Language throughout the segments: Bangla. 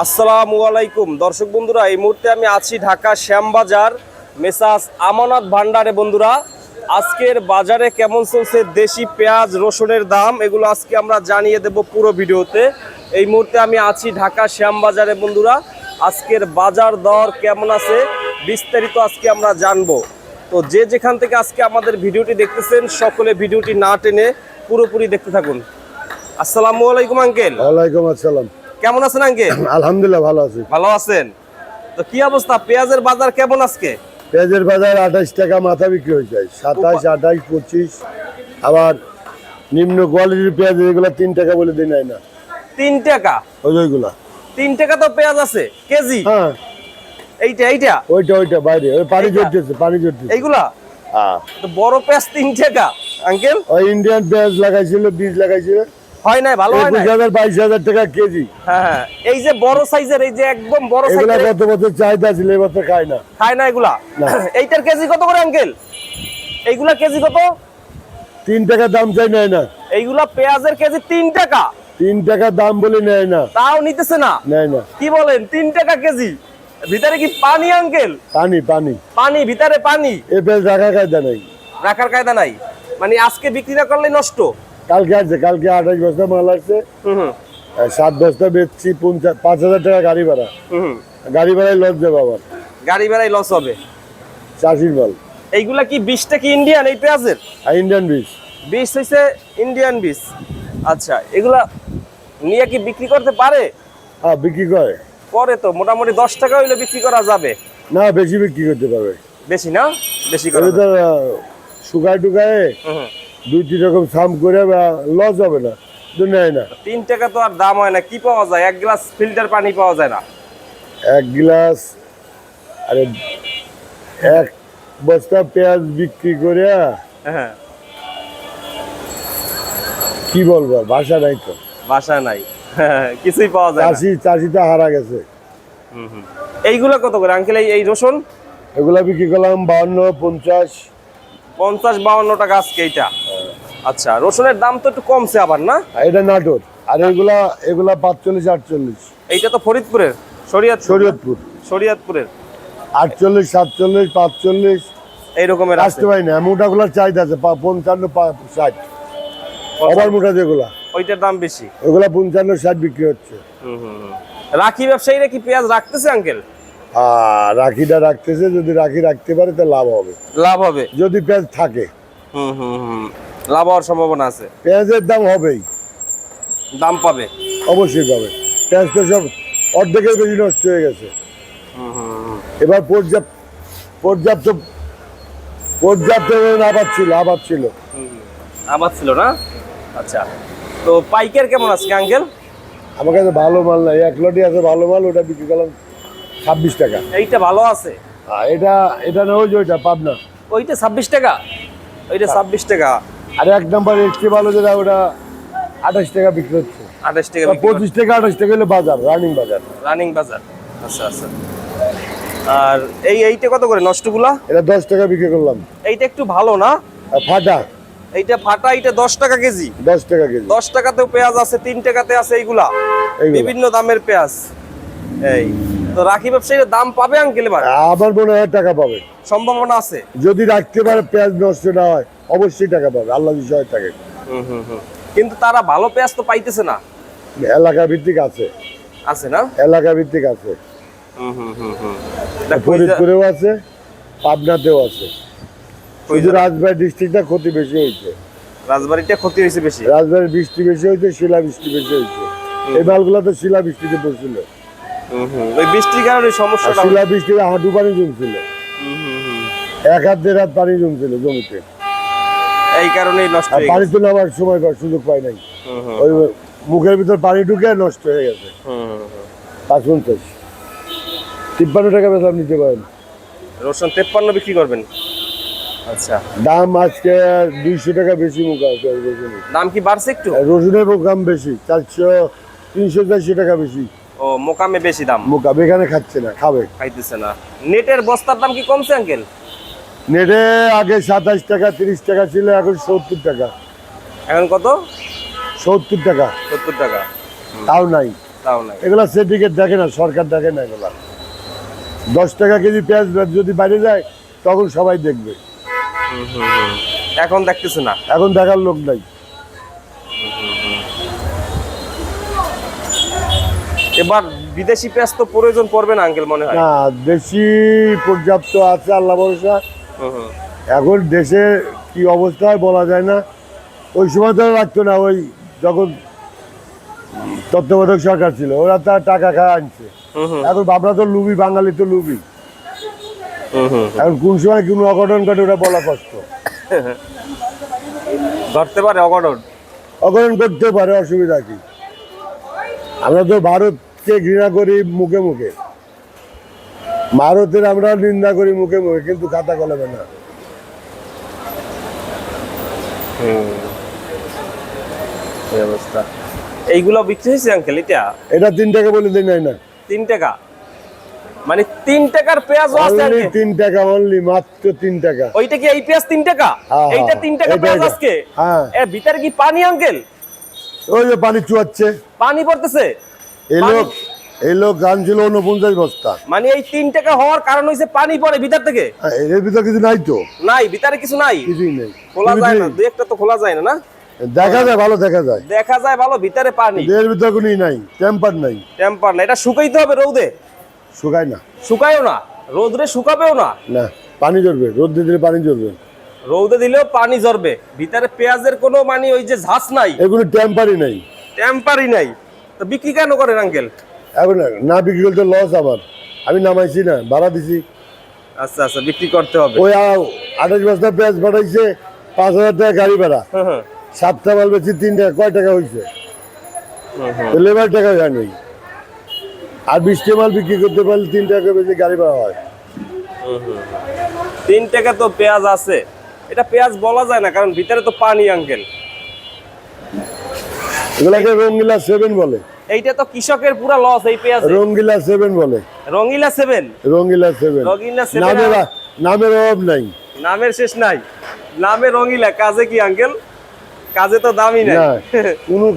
আসসালামু আলাইকুম দর্শক বন্ধুরা, এই মুহূর্তে আমি আছি ঢাকা শ্যামবাজার মেসাস আমানত ভান্ডারে। বন্ধুরা, আজকের বাজারে কেমন চলছে দেশি পেঁয়াজ রসুনের দাম, এগুলো আজকে আমরা জানিয়ে দেব পুরো ভিডিওতে। এই মুহূর্তে আমি আছি ঢাকা শ্যামবাজারে। বন্ধুরা, আজকের বাজার দর কেমন আছে বিস্তারিত আজকে আমরা জানবো। তো যে যেখান থেকে আজকে আমাদের ভিডিওটি দেখতেছেন সকলে ভিডিওটি না টেনে পুরোপুরি দেখতে থাকুন। আসসালামু আলাইকুম আঙ্কেল। ওয়ালাইকুম আসসালাম। কেমন আছেন আঙ্কেল? আলহামদুলিল্লাহ ভালো আছি। ভালো আছেন? তো কি অবস্থা, পেঁয়াজের বাজার কেমন আজকে? পেঁয়াজের বাজার 28 টাকা মাথা বিক্রি হয়ে যায়, 27, 28, 25। আবার নিম্ন কোয়ালিটির পেঁয়াজ এগুলো 3 টাকা বলে দিই নাই না। 3 টাকা? ওইগুলা 3 টাকা তো পেঁয়াজ আছে কেজি? হ্যাঁ, এইটা ওইটা বাইরে ওই পানি জড়তেছে এইগুলা। হ্যাঁ, তো বড় পেঁয়াজ 3 টাকা আঙ্কেল? ওই ইন্ডিয়ান পেঁয়াজ লাগাইছিল, বীজ লাগাইছিল, হয় নাই, ভালো হয় নাই। 21,000 22,000 টাকা কেজি। হ্যাঁ, এই যে বড় সাইজের, এই যে একদম বড় এগুলা সাইজের, গত বছর চাহিদা ছিল, এই বছর খায় না। খায় না এগুলা? এইটার কেজি কত করে আঙ্কেল? এইগুলা কেজি কত? 3 টাকা দাম চাই নেয় না। এইগুলা পেঁয়াজের কেজি 3 টাকা? 3 টাকা দাম বলে নেয় না। তাও নিতেছে না? নেয় না। কি বলেন, 3 টাকা কেজি? ভিতরে কি পানি আঙ্কেল? পানি ভিতরে পানি। এই পেঁয়াজ রাখার কায়দা নাই। রাখার কায়দা নাই মানে আজকে বিক্রি না করলে নষ্ট? কালকে 28 বস্তা মাল আসছে, 7 বস্তা বেচছি, 5,000 টাকা গাড়ি ভাড়া। গাড়ি ভাড়ায় লস যাবে, আবার গাড়ি ভাড়ায় লস হবে। চাষির মাল। এইগুলা কি বীজটা কি ইন্ডিয়ান এই পেঁয়াজের? ইন্ডিয়ান বীজ। বীজ হইছে ইন্ডিয়ান বীজ। আচ্ছা, এগুলা নিয়ে কি বিক্রি করতে পারে? হ্যাঁ, বিক্রি করে তো মোটামুটি 10 টাকা হইলে বিক্রি করা যাবে। না, বেশি বিক্রি করতে পারবে। বেশি না? বেশি করা তো শুকায় টুকায় 2-3 রকম সাম করে লস হবে না, নেয় না। 3 টাকা তো আর দাম হয় না। কি পাওয়া যায়? 1 গ্লাস ফিল্টার পানি পাওয়া যায় না? 1 গ্লাস, আরে 1 বস্তা পেঁয়াজ বিক্রি করে হ্যাঁ, কি বলবো, ভাষা নাই তো। বাসা নাই, কিছুই পাওয়া যায় না। চাষিটা হারা গেছে। এইগুলা কত করে আঙ্কেল? এই রসুন এগুলা বিক্রি করলাম 52, 50। 50-52 টাকা আজকে এইটা। আচ্ছা, রসুনের দাম তো একটু কমছে আবার না? এটা নাটোর। আর এগুলা 45, 48। এইটা তো ফরিদপুরের, শরীয়তপুরের 48, 47, 45 এই রকমের আছে। আসতে পারি না। মোটাগুলার চাহিদা আছে 55, 60। আবার মোটা যেগুলা, ওইটার দাম বেশি। ওগুলা 55, 60 বিক্রি হচ্ছে। রাখি ব্যবসায়ীরা কি পেঁয়াজ রাখতেছে আঙ্কেল? রাখিটা রাখতেছে, যদি রাখি রাখতে পারে তা লাভ হবে। লাভ হবে যদি পেঁয়াজ থাকে। লাভ হওয়ার সম্ভাবনা আছে। পেঁয়াজের দাম হবেই, দাম পাবে, অবশ্যই পাবে। পেঁয়াজ তো সব অর্ধেকের বেশি নষ্ট হয়ে গেছে। এবার পর্যাপ্ত আবাদ ছিল না? আচ্ছা, তো পাইকার কেমন আছে আঙ্কেল? আমার কাছে ভালো মাল নাই, 1 লটি আছে ভালো মাল, ওটা বিক্রি করলাম 26 টাকা। এইটা ভালো আছে? এটা না, ওই যে ওইটা পাবনা, ওইটা 26 টাকা। ওইটা 26 টাকা। আর 1 নাম্বার একটু ভালো যেটা, ওটা 28 টাকা বিক্রি হচ্ছে। 28 টাকা? 25 টাকা 28 টাকা হলে বাজার, রানিং বাজার। আচ্ছা। আর এইটা কত করে নষ্টগুলা? এটা 10 টাকা বিক্রি করলাম। এইটা একটু ভালো না? ফাটা এইটা ফাটা, এইটা 10 টাকা কেজি। 10 টাকা কেজি। 10 টাকাতেও পেঁয়াজ আছে, 3 টাকাতে আছে। এইগুলা বিভিন্ন দামের পেঁয়াজ। এই তো রাখি ব্যবসায়ীরা দাম পাবে আঙ্কেল এবার? আবার মনে হয় টাকা পাবে, সম্ভাবনা আছে। যদি রাখতে পারে, পেঁয়াজ নষ্ট না হয়, অবশ্যই টাকা পাবে, আল্লাহ বিষয় থাকে। কিন্তু তারা ভালো পেঁয়াজ তো পাইতেছে না। এলাকা ভিত্তিক আছে না? এলাকা ভিত্তিক আছে। ফরিদপুরেও আছে, পাবনাতেও আছে। শুধু রাজবাড়ী ডিস্ট্রিক্টটা ক্ষতি বেশি হয়েছে। রাজবাড়িটা ক্ষতি হয়েছে বেশি। রাজবাড়ির বৃষ্টি বেশি হয়েছে, শিলা বৃষ্টি বেশি হয়েছে। এই মালগুলো তো শিলা বৃষ্টিতে পড়ছিল। ওই বৃষ্টির কারণে সমস্যাটা। শিলা বৃষ্টিতে হাঁটু পানি জমছিল, 1 হাত 1.5 হাত পানি জমছিল জমিতে। এই কারণেই নষ্ট হয়ে গেছে। পানি তো নেওয়ার সময় সুযোগ পাই নাই, ওই মুখের ভিতর পানি ঢুকে নষ্ট হয়ে গেছে। 55, 53 টাকা বেতন নিতে পারেন। রসুন 53 বিক্রি করবেন? আচ্ছা, দাম আজকে 200 টাকা বেশি মুখা আছে। দাম কি বাড়ছে একটু? রসুনের দাম বেশি, 400, 300, 400 টাকা বেশি। ও, মোকামে বেশি দাম। মুখা এখানে খাচ্ছে না, খাইতেছে না। নেটের বস্তার দাম কি কমছে আঙ্কেল? নেটে আগে 27 টাকা 30 টাকা ছিল, এখন 70 টাকা। এখন কত? 70 টাকা। 70 টাকা তাও নাই। তাও নাই। এগুলা সিন্ডিকেট দেখে না, সরকার দেখে না। এগুলা 10 টাকা কেজি পেঁয়াজ যদি বাইরে যায় তখন সবাই দেখবে। এখন দেখতেছে না, এখন দেখার লোক নাই। এবার বিদেশি পেঁয়াজ তো প্রয়োজন পড়বে না আঙ্কেল মনে হয়? না, দেশি পর্যাপ্ত আছে, আল্লাহ ভরসা। এখন দেশে কি অবস্থা হয় বলা যায় না। ওই সময় তো রাখতো না, ওই যখন তত্ত্বাবধায়ক সরকার ছিল ওরা তার টাকা খায় আনছে। এখন বাবরা তো লুবি, বাঙালি তো লুবি। এখন কোন সময় কোন অঘটন ঘটে ওটা বলা কষ্ট। ধরতে পারে অঘটন, অঘটন করতে পারে, অসুবিধা কি? আমরা তো ভারতকে ঘৃণা করি মুখে মুখে, ভারতের আমরা নিন্দা করি মুখে মুখে, কিন্তু খাতা কলমে না। এই অবস্থা। এইগুলো বিক্রি হয়েছে আঙ্কেল? এটা 3 টাকা বলে দিই নাই না। 3 টাকা মানে 3 টাকার পেঁয়াজ আছে অনলি আজকে? 3 টাকা, অনলি মাত্র 3 টাকা। ওইটা কি এই পেঁয়াজ 3 টাকা? হ্যাঁ, এইটা 3 টাকা এটা, পেঁয়াজ এটা। আজকে? হ্যাঁ। এর ভিতরে কি পানি আঙ্কেল? ওই যে পানি চুয়াচ্ছে, পানি পড়তেছে। এই লোক গান ছিল 49 বস্তা। মানে এই 3 টাকা হওয়ার কারণ হইছে পানি পড়ে ভিতর থেকে? এর ভিতরে কিছু নাই তো। নাই, ভিতরে কিছু নাই, কিছুই নেই, খোলা যায় না, দুই একটা তো খোলা যায় না। না, দেখা যায়, ভালো দেখা যায়, দেখা যায় ভালো, ভিতরে পানি। এর ভিতরে কোনো নাই, টেম্পার নাই। টেম্পার না, এটা শুকাইতে হবে রোদে? শুকায় না। শুকায়ও না, রোদরে শুকাবেও না? না, পানি ঝরবে, রোদ দিলে পানি ঝরবে। রোদে দিলেও পানি ঝরবে, ভিতরে পেঁয়াজের কোনো মানে ওই যে ঝাঁস নাই, এগুলো টেম্পারই নাই, টেম্পারই নাই। তো বিক্রি কেন করেন আঙ্কেল? এখন না বিক্রি করতে লস আমার, আমি নামাইছি না, ভাড়া দিছি। আচ্ছা আচ্ছা, বিক্রি করতে হবে। ওই 28 বস্তা পেঁয়াজ পাঠাইছে, 5,000 টাকা গাড়ি ভাড়া। 7টা মাল বেশি 3 টাকা, কয় টাকা হয়েছে? লেবার টাকা যায় নাই। আর 20টা মাল বিক্রি করতে পারলে 3 টাকা বেশি গাড়ি ভাড়া হয়। 3 টাকা তো পেঁয়াজ আছে, এটা পেঁয়াজ বলা যায় না কারণ ভিতরে তো পানি আঙ্কেল। এগুলাকে রঙ্গিলা 7 বলে। এইটা তো কৃষকের পুরা লস এই পেঁয়াজ। রঙ্গিলা 7 বলে। রঙিলা 7? রঙ্গিলা 7, রঙিলা 7 নামের অভাব নাই, নামের শেষ নাই। নামে রঙিলা, কাজে কি আঙ্কেল? কাজে তো দামই নাই। না কোনো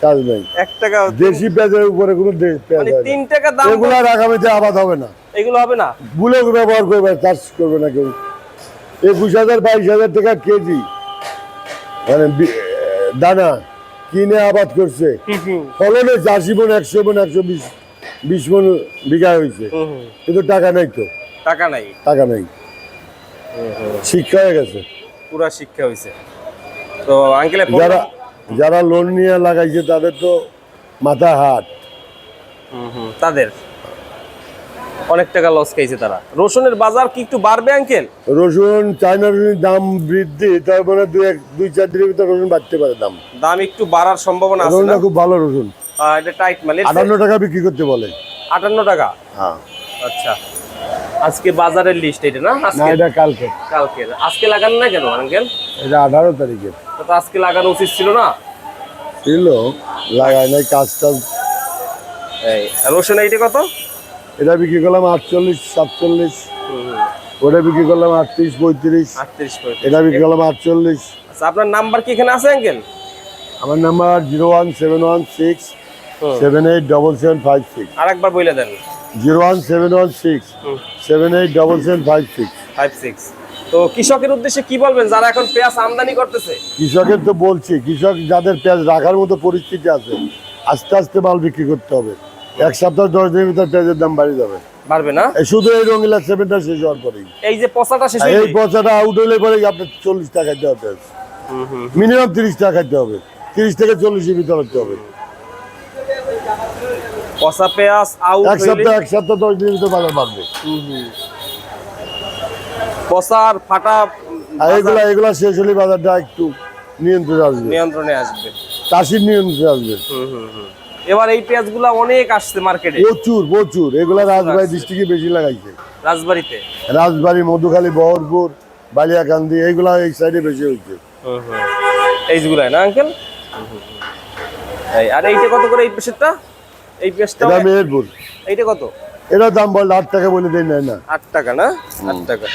কাজ নাই। 1 টাকা দেশি পেঁয়াজের উপরে কোনো পেঁয়াজ মানে হয় না। 3 টাকা দাম। এগুলার আগামীতে আবাদ হবে না, এগুলো হবে না, বুলে ব্যবহার করবে, চাষ করবে না কেউ। 21,000 22,000 টাকা কেজি মানে দানা কিনে আবাদ করছে, ফলনে 80 মণ 100 মণ 120 মণ বিঘা হয়েছে, কিন্তু টাকা নাই তো। টাকা নাই, টাকা নাই, শিক্ষা হয়ে গেছে। পুরা শিক্ষা হয়েছে। তো আঙ্কেল যারা লোন নিয়ে লাগাইছে তাদের তো মাথা হাত, তাদের অনেক টাকা লস খাইছে তারা। রসুনের বাজার কি একটু বাড়বে আঙ্কেল? রসুন, চায়না রসুনের দাম বৃদ্ধি, তারপরে 2-4 দিনের ভিতরে রসুন বাড়তে পারে দাম। দাম একটু বাড়ার সম্ভাবনা আছে রসুনটা না? খুব ভালো রসুন। এটা টাইট মানে 58 টাকা বিক্রি করতে বলে। 58 টাকা? হ্যাঁ। আচ্ছা, আজকে বাজারের লিস্ট এটা না? না, আজকে এটা কালকে। কালকে? আজকে লাগানো না কেন আঙ্কেল? এটা 18 তারিখে তো আজকে লাগানো উচিত ছিল না? ছিল, লাগায় নাই, কাজ টাজ। এই রসুন এইটা কত? এটা বিক্রি করলাম 48-47, ওটা বিক্রি করলাম 38-35, 38। এটা বিক্রি করলাম 48। আচ্ছা, আপনার নাম্বার কি এখানে আছে আঙ্কেল? আমার নাম্বার 01716 787756। আরেকবার বলে দেন। 01716 787756। 56। তো কৃষকের উদ্দেশ্যে কি বলবেন যারা এখন পেঁয়াজ আমদানি করতেছে? কৃষকের তো বলছি, কৃষক যাদের পেঁয়াজ রাখার মতো পরিস্থিতি আছে, আস্তে আস্তে মাল বিক্রি করতে হবে। 1 সপ্তাহ 10 দিনের ভিতরে পেঁয়াজের দাম বাড়ে যাবে। বাড়বে না? শুধু এই রঙিলা 7টা শেষ হওয়ার পরেই, এই যে পচাটা শেষ এই হয়ে পচাটা আউট হইলে পরে আপনার 40 টাকা খাইতে হবে, মিনিমাম 30 টাকা খাইতে হবে, 30 থেকে 40 এর ভিতরে হতে হবে। পচা পেঁয়াজ আউট 1 সপ্তাহ 10 দিনের ভিতরে বাজার বাড়বে। পচার ফাটা আর এগুলা শেষ হলে বাজারটা একটু নিয়ন্ত্রণে আসবে, নিয়ন্ত্রণে আসবে, চাষির নিয়ন্ত্রণে আসবে। এবার এই পেঁয়াজগুলা অনেক আসছে মার্কেটে, প্রচুর। এগুলা রাজবাড়ী ডিস্ট্রিক্টে বেশি লাগাইছে। রাজবাড়িতে, রাজবাড়ী, মধুখালী, বহরপুর, বালিয়াকান্দি, এইগুলা এই সাইডে বেশি হয়েছে। এইগুলাই না আঙ্কেল? আর এইটা কত করে এই পেঁয়াজটা? এই পেঁয়াজটা এটা মেহেরপুর। এইটা কত? এটা দাম বল 8 টাকা বলে দেয় না। 8 টাকা না? 8 টাকা।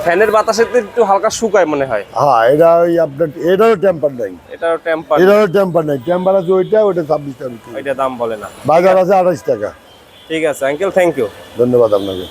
ফ্যানের বাতাসে তো একটু হালকা শুকায় মনে হয়। হ্যাঁ, এটা ওই আপনার এটারও টেম্পার নাই, এটাও টেম্পার, এটারও টেম্পার নাই। টেম্পার আছে ওইটা 26 টাকা বিক্রি। এটা দাম বলে না। বাজার আছে 28 টাকা। ঠিক আছে আঙ্কেল, থ্যাংক ইউ। ধন্যবাদ আপনাকে।